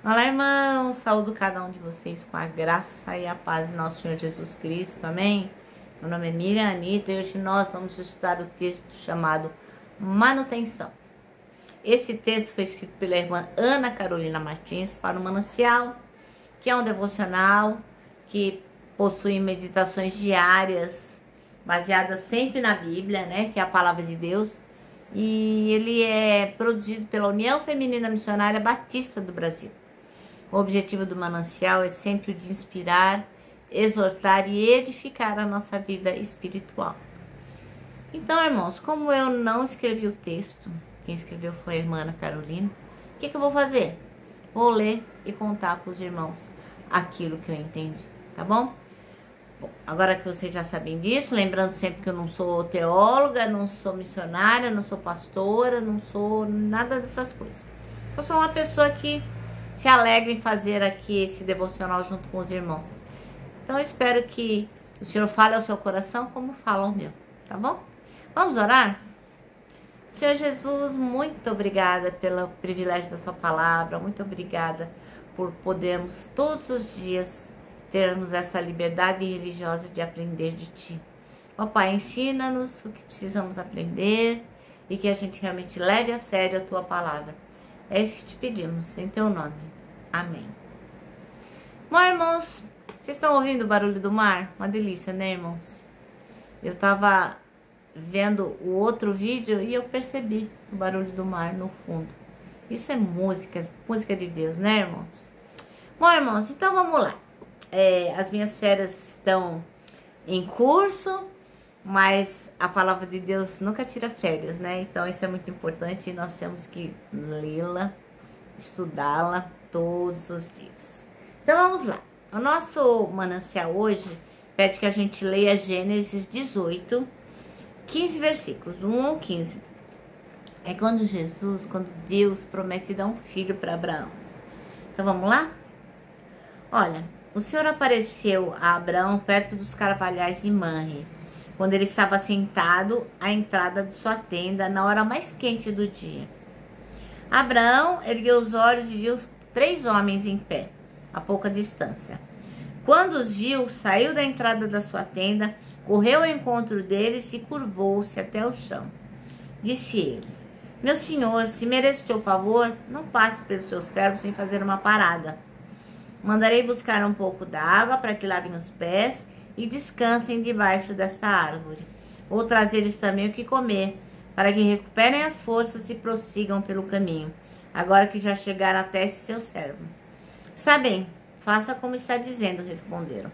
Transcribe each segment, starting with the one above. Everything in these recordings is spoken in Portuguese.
Olá, irmãos, saúdo cada um de vocês com a graça e a paz de nosso Senhor Jesus Cristo, amém? Meu nome é Miriam Anita e hoje nós vamos estudar o texto chamado Manutenção. Esse texto foi escrito pela irmã Ana Carolina Martins para o Manancial, que é um devocional que possui meditações diárias, baseadas sempre na Bíblia, né, que é a Palavra de Deus, e ele é produzido pela União Feminina Missionária Batista do Brasil. O objetivo do Manancial é sempre o de inspirar, exortar e edificar a nossa vida espiritual. Então, irmãos, como eu não escrevi o texto, quem escreveu foi a irmã Ana Carolina, o que eu vou fazer? Vou ler e contar para os irmãos aquilo que eu entendi, tá bom? Bom, agora que vocês já sabem disso, lembrando sempre que eu não sou teóloga, não sou missionária, não sou pastora, não sou nada dessas coisas. Eu sou uma pessoa que se alegra em fazer aqui esse devocional junto com os irmãos. Então eu espero que o Senhor fale ao seu coração como fala ao meu, tá bom? Vamos orar? Senhor Jesus, muito obrigada pelo privilégio da sua palavra, muito obrigada por podermos todos os dias termos essa liberdade religiosa de aprender de ti. Ó Pai, ensina-nos o que precisamos aprender e que a gente realmente leve a sério a tua palavra. É isso que te pedimos, em teu nome. Amém. Bom, irmãos, vocês estão ouvindo o barulho do mar? Uma delícia, né, irmãos? Eu tava vendo o outro vídeo e eu percebi o barulho do mar no fundo. Isso é música, música de Deus, né, irmãos? Bom, irmãos, então vamos lá. As minhas férias estão em curso, mas a palavra de Deus nunca tira férias, né? Então isso é muito importante e nós temos que lê-la, estudá-la todos os dias. Então vamos lá. O nosso manancial hoje pede que a gente leia Gênesis 18, 15 versículos, do 1 ao 15. É quando Deus promete dar um filho para Abraão. Então vamos lá? Olha, o Senhor apareceu a Abraão perto dos carvalhais de Manre, quando ele estava sentado à entrada de sua tenda na hora mais quente do dia. Abraão ergueu os olhos e viu 3 homens em pé, a pouca distância. Quando os viu, saiu da entrada da sua tenda, correu ao encontro deles e curvou-se até o chão. Disse ele: meu senhor, se merece teu favor, não passe pelo seu servo sem fazer uma parada. Mandarei buscar um pouco d'água para que lavem os pés e descansem debaixo desta árvore. Vou trazer-lhes também o que comer, para que recuperem as forças e prossigam pelo caminho, agora que já chegaram até esse seu servo. Está bem, faça como está dizendo, responderam.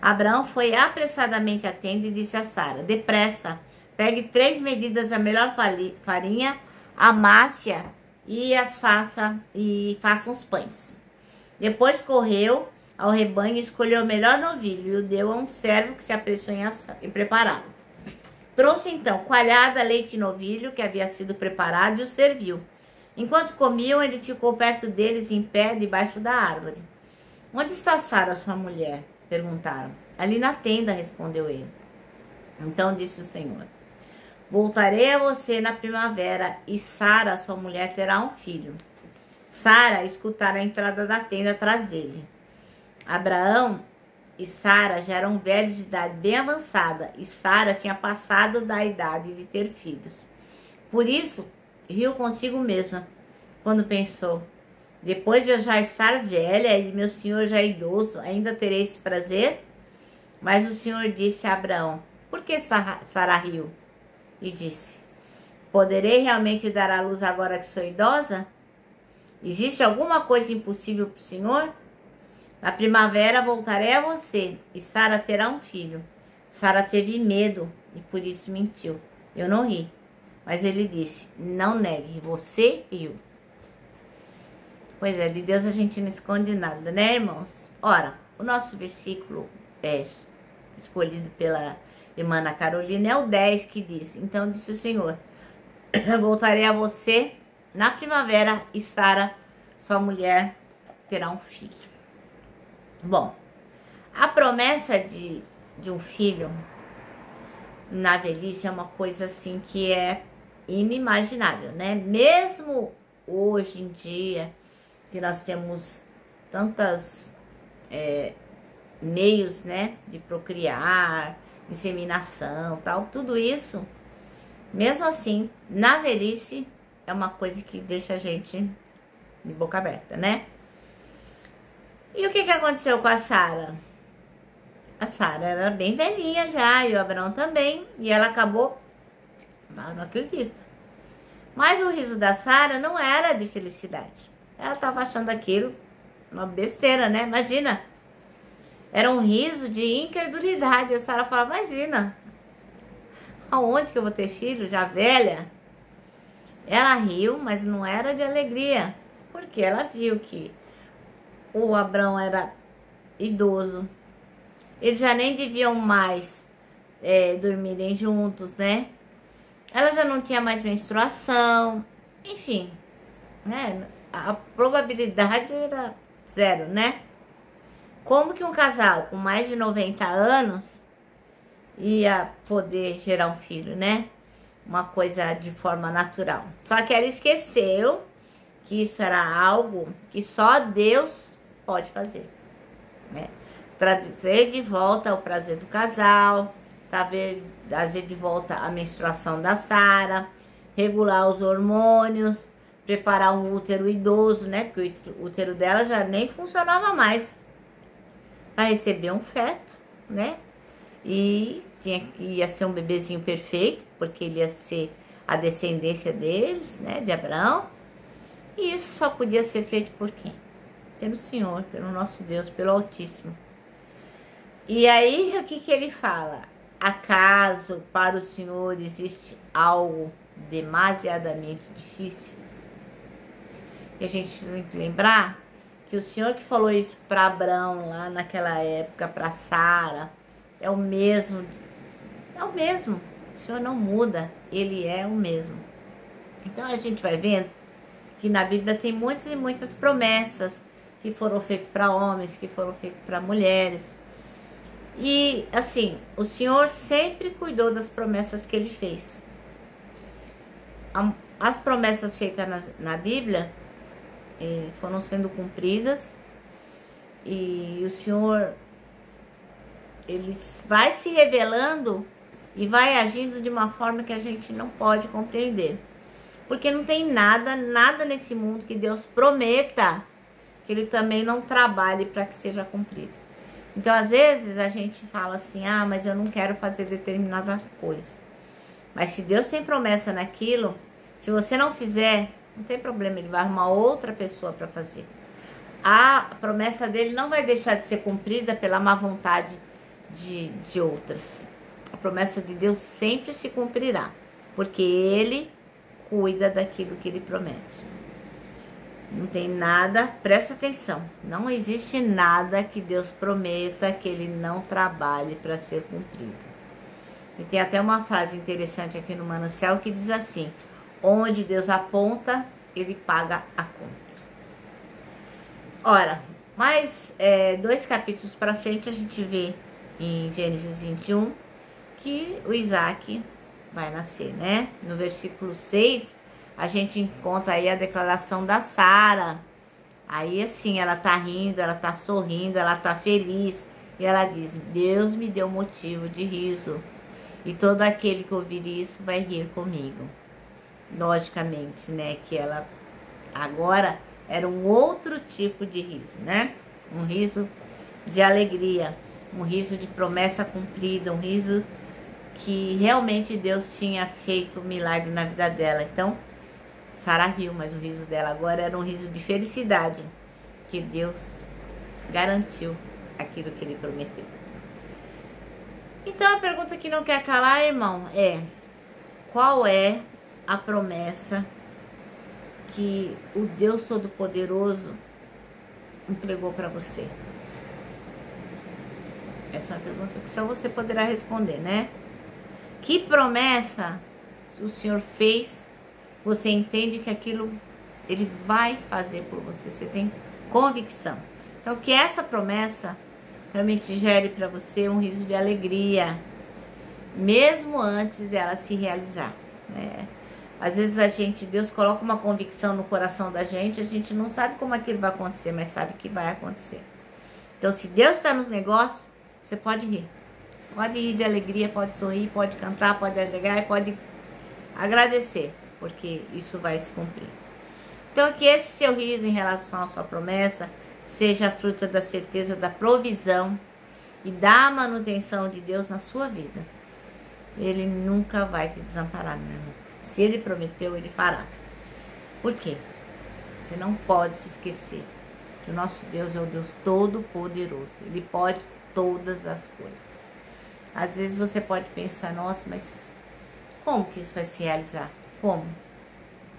Abraão foi apressadamente à tenda e disse a Sara: depressa, pegue 3 medidas da melhor farinha, amasse-a e faça uns pães. Depois correu ao rebanho e escolheu o melhor novilho e o deu a um servo que se apressou em prepará-lo. Trouxe então coalhada, leite e novilho que havia sido preparado e o serviu. Enquanto comiam, ele ficou perto deles em pé debaixo da árvore. Onde está Sara, sua mulher? Perguntaram. Ali na tenda, respondeu ele. Então disse o Senhor: voltarei a você na primavera e Sara, sua mulher, terá um filho. Sara escutara a entrada da tenda atrás dele. Abraão e Sara já eram velhos de idade bem avançada e Sara tinha passado da idade de ter filhos. Por isso, riu consigo mesma quando pensou: depois de eu já estar velha e meu senhor já idoso, ainda terei esse prazer? Mas o Senhor disse a Abraão: por que Sara riu? E disse: poderei realmente dar à luz agora que sou idosa? Existe alguma coisa impossível para o Senhor? Na primavera voltarei a você e Sara terá um filho. Sara teve medo e por isso mentiu. Eu não ri. Mas ele disse: não negue, você riu. Pois é, de Deus a gente não esconde nada, né, irmãos? Ora, o nosso versículo escolhido pela irmã Ana Carolina é o 10, que diz: então disse o Senhor: voltarei a você na primavera e Sara, sua mulher, terá um filho. Bom, a promessa de um filho na velhice é uma coisa assim que é inimaginável, né? Mesmo hoje em dia, que nós temos tantas meios, né, de procriar, inseminação, tal, tudo isso, mesmo assim, na velhice, é uma coisa que deixa a gente de boca aberta, né? E o que aconteceu com a Sara? A Sara era bem velhinha já, e o Abraão também, e ela acabou, eu não acredito. Mas o riso da Sara não era de felicidade. Ela estava achando aquilo uma besteira, né? Imagina. Era um riso de incredulidade. A Sara falava, imagina, aonde que eu vou ter filho, já velha? Ela riu, mas não era de alegria, porque ela viu que o Abraão era idoso. Eles já nem deviam mais dormirem juntos, né? Ela já não tinha mais menstruação. Enfim, né? A probabilidade era zero, né? Como que um casal com mais de 90 anos ia poder gerar um filho, né? Uma coisa de forma natural. Só que ela esqueceu que isso era algo que só Deus pode fazer, né? Trazer de volta o prazer do casal, trazer de volta a menstruação da Sara, regular os hormônios, preparar um útero idoso, né? Porque o útero dela já nem funcionava mais para receber um feto, né? E ia ser um bebezinho perfeito, porque ele ia ser a descendência deles, né? De Abraão. E isso só podia ser feito por quem? Pelo Senhor, pelo nosso Deus, pelo Altíssimo. E aí, o que ele fala? Acaso para o Senhor existe algo demasiadamente difícil? E a gente tem que lembrar que o Senhor que falou isso para Abraão lá naquela época, para Sara, é o mesmo. É o mesmo. O Senhor não muda, Ele é o mesmo. Então a gente vai vendo que na Bíblia tem muitas e muitas promessas que foram feitas para homens, que foram feitas para mulheres. E assim, o Senhor sempre cuidou das promessas que Ele fez. As promessas feitas na Bíblia foram sendo cumpridas, e o Senhor, Ele vai se revelando e vai agindo de uma forma que a gente não pode compreender. Porque não tem nada nesse mundo que Deus prometa que Ele também não trabalhe para que seja cumprido. Então, às vezes, a gente fala assim, mas eu não quero fazer determinada coisa. Mas se Deus tem promessa naquilo, se você não fizer, não tem problema, Ele vai arrumar outra pessoa para fazer. A promessa dele não vai deixar de ser cumprida pela má vontade de outras. A promessa de Deus sempre se cumprirá, porque Ele cuida daquilo que Ele promete. Não tem nada, presta atenção, não existe nada que Deus prometa que Ele não trabalhe para ser cumprido. E tem até uma frase interessante aqui no Manancial que diz assim: onde Deus aponta, Ele paga a conta. Ora, mais 2 capítulos para frente a gente vê em Gênesis 21 que o Isaac vai nascer, né? No versículo 6, a gente encontra aí a declaração da Sara. Aí assim, ela tá rindo, ela tá sorrindo, ela tá feliz. E ela diz, Deus me deu motivo de riso. E todo aquele que ouvir isso vai rir comigo. Logicamente, né? Que ela agora era um outro tipo de riso, né? Um riso de alegria. Um riso de promessa cumprida. Um riso que realmente Deus tinha feito um milagre na vida dela. Então, Sara riu, mas o riso dela agora era um riso de felicidade, que Deus garantiu aquilo que Ele prometeu. Então a pergunta que não quer calar, irmão, qual é a promessa que o Deus Todo-Poderoso entregou para você? Essa é uma pergunta que só você poderá responder, né? Que promessa o Senhor fez? Você entende que aquilo Ele vai fazer por você, você tem convicção. Então, que essa promessa realmente gere para você um riso de alegria, mesmo antes dela se realizar, né? Às vezes Deus coloca uma convicção no coração da gente, a gente não sabe como aquilo vai acontecer, mas sabe que vai acontecer. Então, se Deus está nos negócios, você pode rir. Pode rir de alegria, pode sorrir, pode cantar, pode alegrar e pode agradecer, porque isso vai se cumprir. Então, que esse seu riso em relação à sua promessa seja fruto da certeza da provisão e da manutenção de Deus na sua vida. Ele nunca vai te desamparar, meu irmão. Se Ele prometeu, Ele fará. Por quê? Você não pode se esquecer que o nosso Deus é o Deus Todo-Poderoso. Ele pode todas as coisas. Às vezes você pode pensar, nossa, mas como que isso vai se realizar? Como?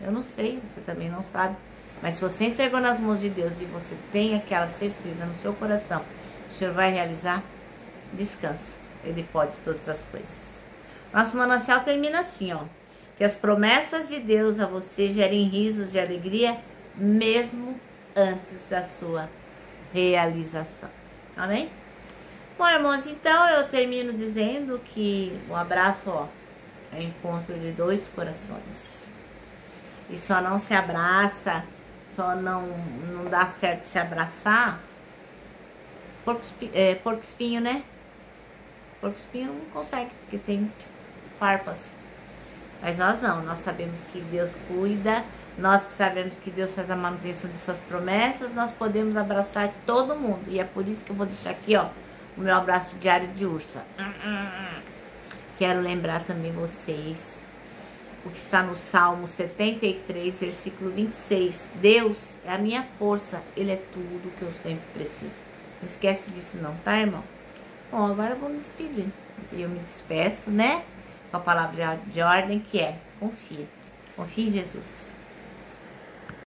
Eu não sei, você também não sabe. Mas se você entregou nas mãos de Deus e você tem aquela certeza no seu coração, o Senhor vai realizar, descansa. Ele pode todas as coisas. Nosso manancial termina assim, ó. Que as promessas de Deus a você gerem risos de alegria, mesmo antes da sua realização. Amém? Bom, irmãos, então eu termino dizendo que o abraço, ó, é o encontro de dois corações. E só não se abraça, só não dá certo se abraçar. Porco espinho, né? Porco espinho não consegue, porque tem farpas. Mas nós não, nós sabemos que Deus cuida, nós que sabemos que Deus faz a manutenção de suas promessas, nós podemos abraçar todo mundo. E é por isso que eu vou deixar aqui, ó, o meu abraço diário de ursa. Quero lembrar também vocês o que está no Salmo 73, versículo 26. Deus é a minha força, Ele é tudo que eu sempre preciso. Não esquece disso não, tá, irmão? Bom, agora eu vou me despedir. E eu me despeço, né? Com a palavra de ordem que é: confia. Confia em Jesus.